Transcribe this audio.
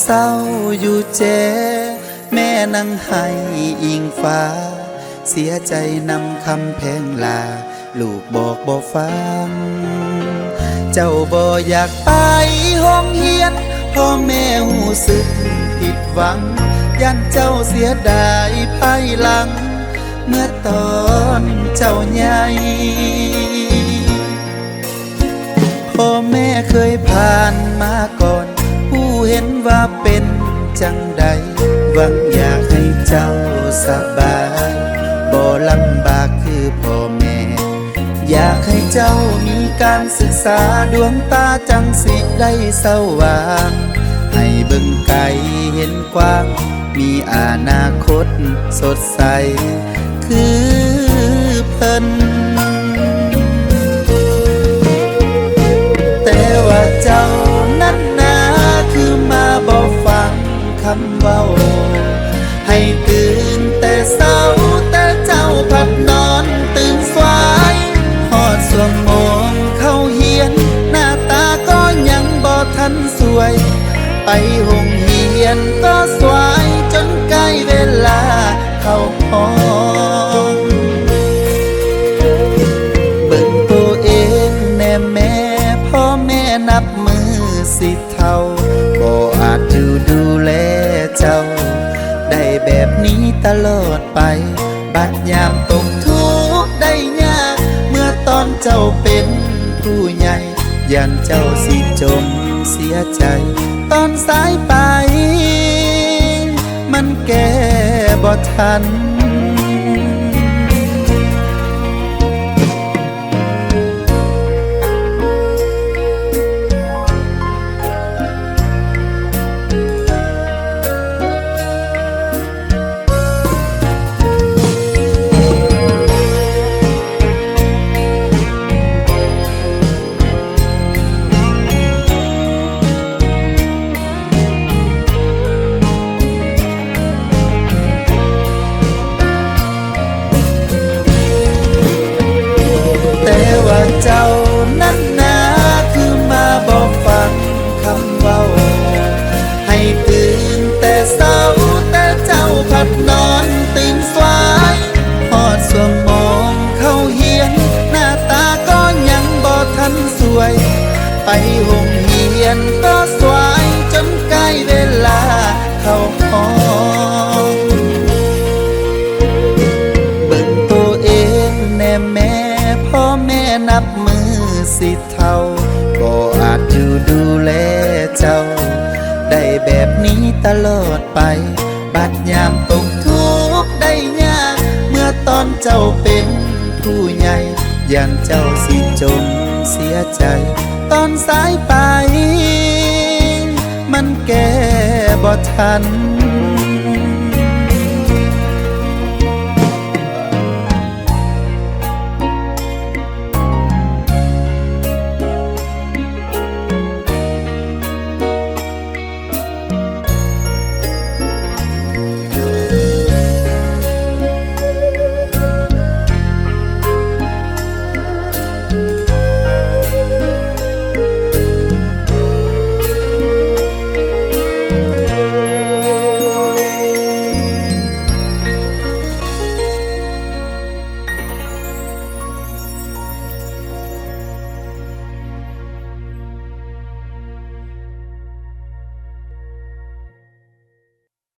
เศร้าอยู่เจแม่นั่งให้อิงฟ้าเสียใจนำคำแพงลาลูกบอกบ่ฟังเจ้าบ่อยากไปห้องเฮียนพ่อแม่หูสึกผิดหวังยันเจ้าเสียดายภายหลังเมื่อตอนเจ้าใหญ่พ่อแม่เคยผ่านมาก่อนผู้เห็นว่าเป็นจังใดหวังอยากให้เจ้าสบายบ่ลำบากคือพ่อแม่อยากให้เจ้ามีการศึกษาดวงตาจังสิได้สว่างให้เบิ่งไกลเห็นกว้างมีอนาคตสดใสคือเพิ่นแต่ว่าเจ้านั้นนาคือมาบ่ฟังคำเว้าให้ตื่นแต่เศร้าแต่เจ้าพัดนอนตื่นสายหอดส่วงโมงเข้าเฮียนหน้าตาก็ยังบ่ทันสวยไปห้องเฮียนก็สวยจนใกล้เวลาเข้าห้องเบิ่งตัวเองแน่แม่พ่อแม่นับมือสิเท่าบ่อาจอยู่ดูแลเจ้าได้แบบนี้ตลอดไปบัดยามตกทุกข์ได้ยากเมื่อตอนเจ้าเป็นผู้ใหญ่ยันเจ้าสิจมเสียใจตอนสายไปมันแก้บ่ทันเจ้านั้นนาคือมาบอกฟังคำเว้าให้ตื่นแต่เศร้าแต่เจ้าพัดนอนตื่นสายหอดส่วงมองเข้าเฮียนหน้าตาก็ยังบ่ทันสวยไปห้องเฮียนก็สวยจนใกล้เวลาเข้าห้องเบิ่งตัวเองแน่แม่พ่อแม่นับมือสิเท่าบ่อาจอยู่ดูแลเจ้าได้แบบนี้ตลอดไปบัดยามตกทุกข์ได้ยากเมื่อตอนเจ้าเป็นผู้ใหญ่ยันเจ้าสิจมเสียใจตอนสายไปมันแก้บ่ทัน